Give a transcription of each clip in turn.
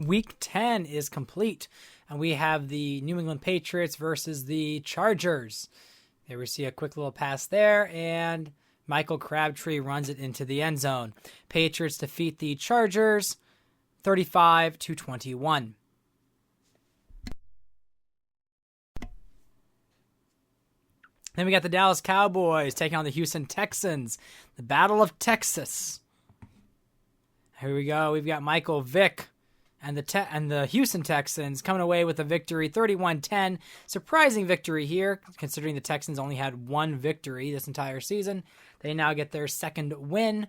Week 10 is complete, and we have the New England Patriots versus the Chargers. There we see a quick little pass there, and Michael Crabtree runs it into the end zone. Patriots defeat the Chargers 35-21. Then we got the Dallas Cowboys taking on the Houston Texans. The Battle of Texas. Here we go. We've got Michael Vick and the Houston Texans coming away with a victory, 31-10. Surprising victory here, considering the Texans only had one victory this entire season. They now get their second win,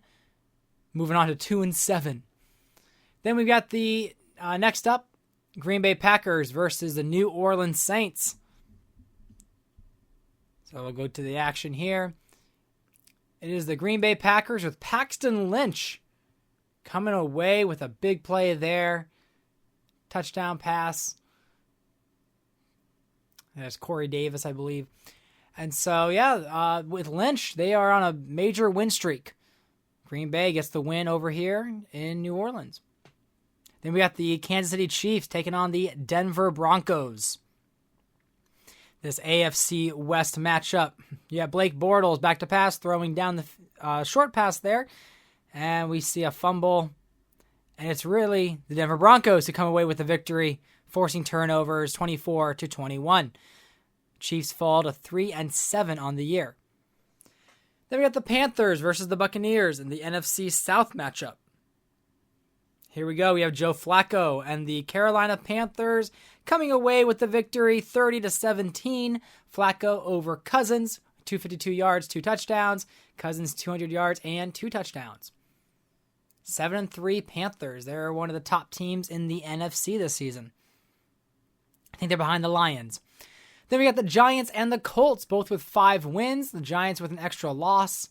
moving on to 2-7. Then we've got the next up, Green Bay Packers versus the New Orleans Saints. So we'll go to the action here. It is the Green Bay Packers with Paxton Lynch coming away with a big play there. Touchdown pass. There's Corey Davis, I believe. And so, with Lynch, they are on a major win streak. Green Bay gets the win over here in New Orleans. Then we got the Kansas City Chiefs taking on the Denver Broncos. This AFC West matchup. Yeah, Blake Bortles back to pass, throwing down the short pass there. And we see a fumble. And it's really the Denver Broncos who come away with the victory, forcing turnovers 24-21. Chiefs fall to 3-7 on the year. Then we got the Panthers versus the Buccaneers in the NFC South matchup. Here we go. We have Joe Flacco and the Carolina Panthers coming away with the victory, 30-17. Flacco over Cousins, 252 yards, 2 touchdowns. Cousins 200 yards and 2 touchdowns. 7-3 Panthers. They're one of the top teams in the NFC this season. I think they're behind the Lions. Then we got the Giants and the Colts, both with 5 wins. The Giants with an extra loss.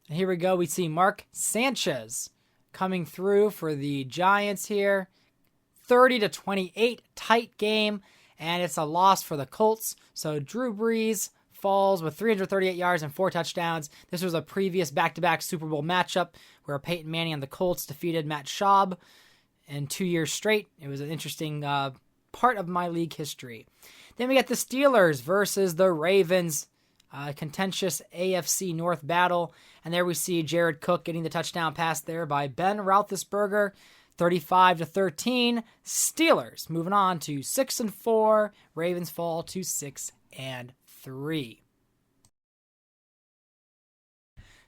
And here we go. We see Mark Sanchez coming through for the Giants here. 30-28, tight game, and it's a loss for the Colts. So Drew Brees falls with 338 yards and 4 touchdowns. This was a previous back-to-back Super Bowl matchup where Peyton Manning and the Colts defeated Matt Schaub in 2 years straight. It was an interesting part of my league history. Then we got the Steelers versus the Ravens. Contentious AFC North battle. And there we see Jared Cook getting the touchdown pass there by Ben Roethlisberger. 35-13. Steelers moving on to 6-4. Ravens fall to 6-3.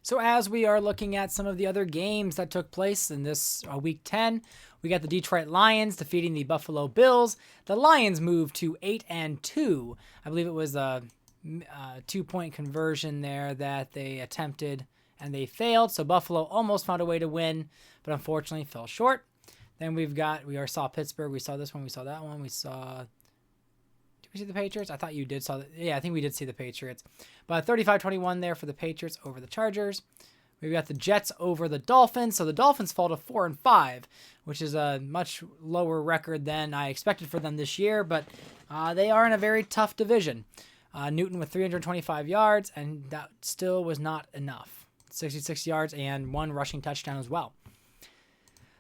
So as we are looking at some of the other games that took place in this Week 10, we got the Detroit Lions defeating the Buffalo Bills. The Lions moved to 8-2. I believe it was a 2-point conversion there that they attempted and they failed. So Buffalo almost found a way to win, but unfortunately fell short. Then we saw Pittsburgh. We saw this one. We saw that one. Did we see the Patriots? I thought you did. Yeah, I think we did see the Patriots. But 35-21 there for the Patriots over the Chargers. We've got the Jets over the Dolphins. So the Dolphins fall to 4-5, which is a much lower record than I expected for them this year. But they are in a very tough division. Newton with 325 yards, and that still was not enough. 66 yards and 1 rushing touchdown as well.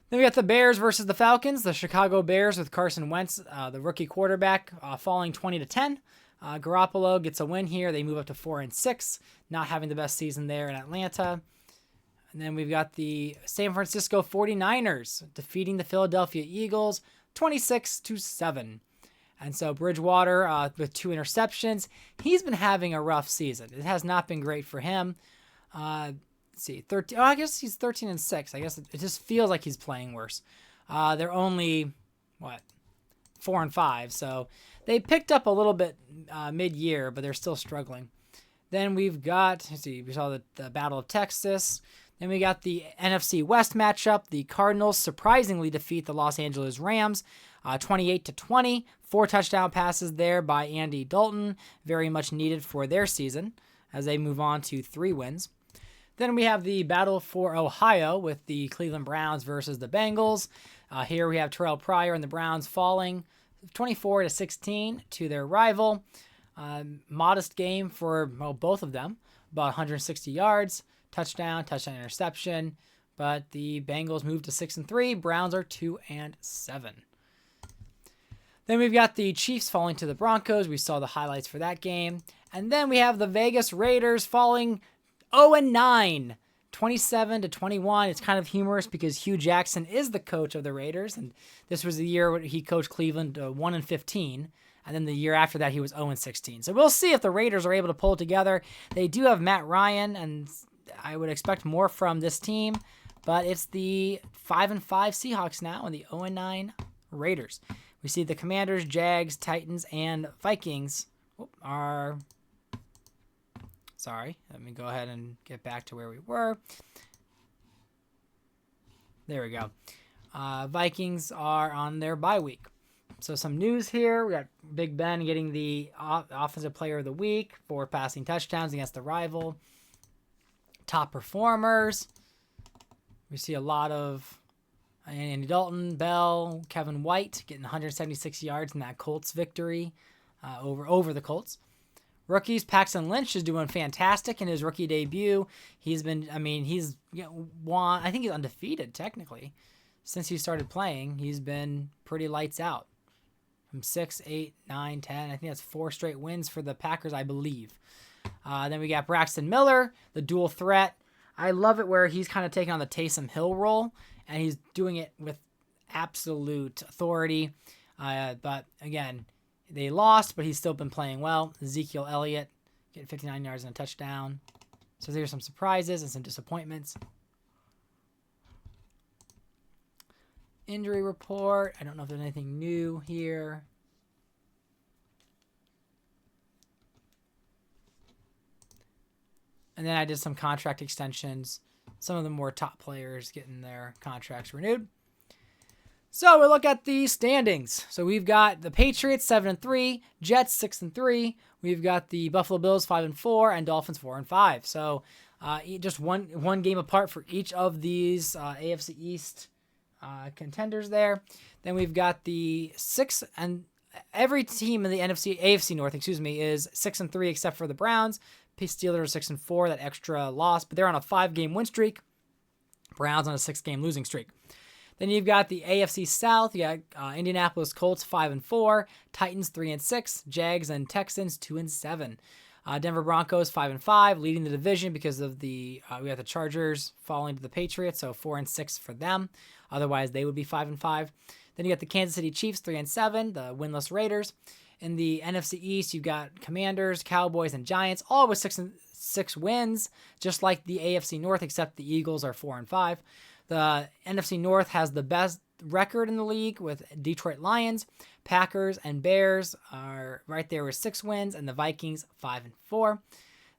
Then we got the Bears versus the Falcons. The Chicago Bears with Carson Wentz, the rookie quarterback, falling 20-10. Garoppolo gets a win here. They move up to 4-6, not having the best season there in Atlanta. And then we've got the San Francisco 49ers defeating the Philadelphia Eagles 26-7. And so Bridgewater with 2 interceptions. He's been having a rough season. It has not been great for him. Let's see, 13. Oh, I guess he's 13-6. I guess it just feels like he's playing worse. They're only 4-5. So they picked up a little bit mid-year, but they're still struggling. Then we've got, we saw the Battle of Texas. Then we got the NFC West matchup. The Cardinals surprisingly defeat the Los Angeles Rams 28-20. 4 touchdown passes there by Andy Dalton. Very much needed for their season as they move on to 3 wins. Then we have the battle for Ohio with the Cleveland Browns versus the Bengals. Here we have Terrell Pryor and the Browns falling 24-16 to their rival. Modest game for both of them, about 160 yards, touchdown, interception. But the Bengals move to 6-3. Browns are 2-7. Then we've got the Chiefs falling to the Broncos. We saw the highlights for that game. And then we have the Vegas Raiders falling 0-9, 27-21. It's kind of humorous because Hugh Jackson is the coach of the Raiders, and this was the year when he coached Cleveland 1-15. And then the year after that, he was 0-16. So we'll see if the Raiders are able to pull it together. They do have Matt Ryan, and I would expect more from this team. But it's the 5-5 Seahawks now and the 0-9 Raiders. We see the Commanders, Jags, Titans, and Vikings are... Sorry, let me go ahead and get back to where we were. There we go. Vikings are on their bye week. So some news here. We got Big Ben getting the Offensive Player of the Week for passing touchdowns against the rival. Top performers. We see a lot of Andy Dalton, Bell, Kevin White getting 176 yards in that Colts victory over the Colts. Rookies, Paxton Lynch is doing fantastic in his rookie debut. He's won, I think he's undefeated technically. Since he started playing, he's been pretty lights out. From 6, 8, 9, 10. I think that's 4 straight wins for the Packers, I believe. Then we got Braxton Miller, the dual threat. I love it where he's kind of taking on the Taysom Hill role, and he's doing it with absolute authority. But again, they lost, but he's still been playing well. Ezekiel Elliott getting 59 yards and a touchdown. So there's some surprises and some disappointments. Injury report. I don't know if there's anything new here. And then I did some contract extensions. Some of the more top players getting their contracts renewed. So we look at the standings. So we've got the Patriots 7-3, Jets 6-3. We've got the Buffalo Bills 5-4, and Dolphins 4-5. So just one game apart for each of these AFC East contenders there. Then we've got the 6, and every team in the AFC North, is 6-3 except for the Browns. Steelers are 6-4, that extra loss, but they're on a 5-game win streak. Browns on a 6-game losing streak. Then you've got the AFC South. You got Indianapolis Colts 5-4, Titans 3-6, Jags and Texans 2-7. Denver Broncos 5-5, leading the division because of we got the Chargers falling to the Patriots, so 4-6 for them. Otherwise, they would be 5-5. Then you got the Kansas City Chiefs 3-7, the winless Raiders. In the NFC East, you've got Commanders, Cowboys, and Giants, all with 6 wins, just like the AFC North, except the Eagles are 4-5. The NFC North has the best record in the league with Detroit Lions. Packers and Bears are right there with 6 wins, and the Vikings 5-4.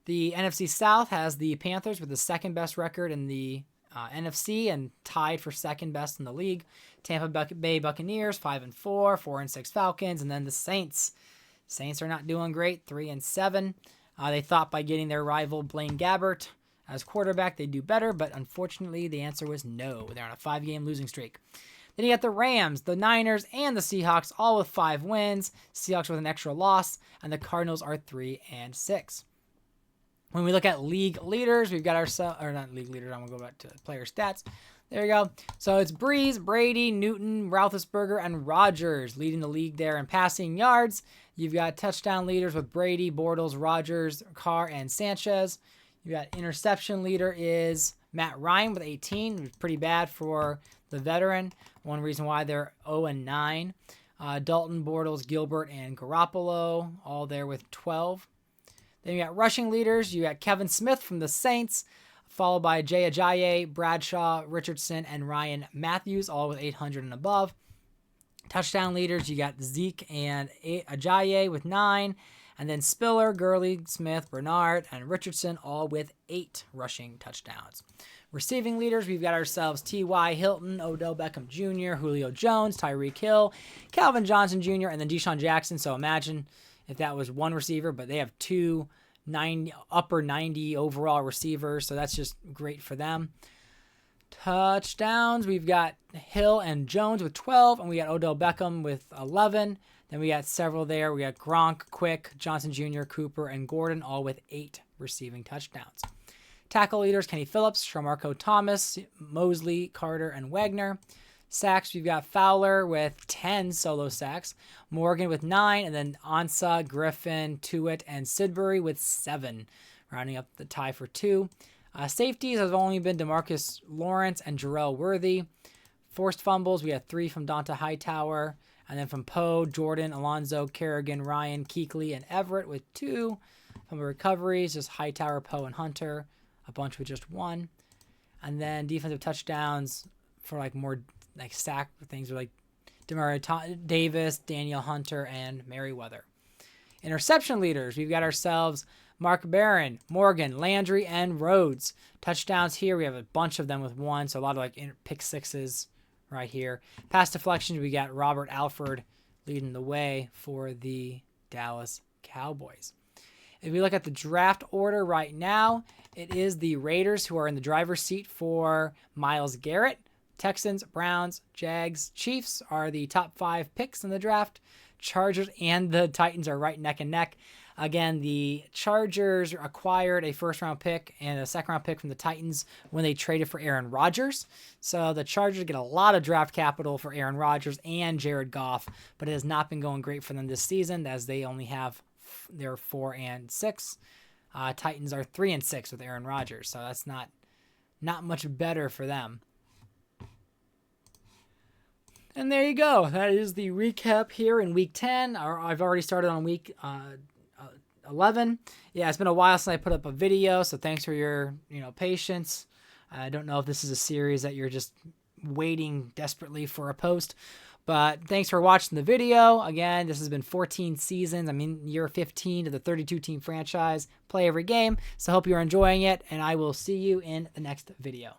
The NFC South has the Panthers with the second best record in the NFC and tied for second best in the league. Tampa Bay Buccaneers 5-4, 4-6 Falcons, and then the Saints. Saints are not doing great, 3-7. They thought by getting their rival Blaine Gabbert as quarterback they'd do better, but unfortunately the answer was no. They're on a 5-game losing streak. Then you got the Rams, the Niners, and the Seahawks, all with 5 wins. Seahawks with an extra loss, and the Cardinals are 3-6. When we look at league leaders, we've got not league leaders, I'm going to go back to player stats. There you go. So it's Breeze, Brady, Newton, Roethlisberger, and Rodgers leading the league there in passing yards. You've got touchdown leaders with Brady, Bortles, Rodgers, Carr, and Sanchez. You got interception leader is Matt Ryan with 18. It was pretty bad for the veteran. One reason why they're 0-9. Dalton, Bortles, Gilbert, and Garoppolo all there with 12. Then you got rushing leaders. You got Kevin Smith from the Saints, followed by Jay Ajayi, Bradshaw, Richardson, and Ryan Matthews, all with 800 and above. Touchdown leaders, you got Zeke and Ajayi with 9, and then Spiller, Gurley, Smith, Bernard, and Richardson, all with 8 rushing touchdowns. Receiving leaders, we've got ourselves T.Y. Hilton, Odell Beckham Jr., Julio Jones, Tyreek Hill, Calvin Johnson Jr., and then Deshaun Jackson. So imagine if that was one receiver, but they have 2 upper 90 overall receivers, so that's just great for them. Touchdowns, we've got Hill and Jones with 12, and we got Odell Beckham with 11. Then we got several there. We got Gronk, Quick, Johnson Jr., Cooper, and Gordon, all with 8 receiving touchdowns. Tackle leaders, Kenny Phillips, Shamarko Thomas, Mosley, Carter, and Wagner. Sacks, we've got Fowler with 10 solo sacks, Morgan with 9, and then Ansah, Griffin, Tuitt, and Sidbury with 7, rounding up the tie for 2. Safeties have only been DeMarcus Lawrence and Jarrell Worthy. Forced fumbles, we had 3 from Donta Hightower, and then from Poe, Jordan, Alonzo, Kerrigan, Ryan, Kuechly, and Everett with 2. Fumble recoveries, just Hightower, Poe, and Hunter, a bunch with just 1. And then defensive touchdowns for like more like sack things were like Demario Davis, Daniel Hunter, and Merriweather. Interception leaders, we've got ourselves Mark Barron, Morgan, Landry, and Rhodes. Touchdowns here, we have a bunch of them with 1, so a lot of like pick sixes right here. Pass deflections, we got Robert Alford leading the way for the Dallas Cowboys. If we look at the draft order right now, it is the Raiders who are in the driver's seat for Myles Garrett. Texans, Browns, Jags, Chiefs are the top 5 picks in the draft. Chargers and the Titans are right neck and neck. Again, the Chargers acquired a first-round pick and a second-round pick from the Titans when they traded for Aaron Rodgers. So the Chargers get a lot of draft capital for Aaron Rodgers and Jared Goff, but it has not been going great for them this season as they only have their 4-6. Titans are 3-6 with Aaron Rodgers, so that's not much better for them. And there you go. That is the recap here in Week 10. I've already started on Week 11. Yeah, it's been a while since I put up a video, so thanks for your patience. I don't know if this is a series that you're just waiting desperately for a post, but thanks for watching the video. Again, this has been 14 seasons. I'm in year 15 to the 32-team franchise. Play every game, so hope you're enjoying it, and I will see you in the next video.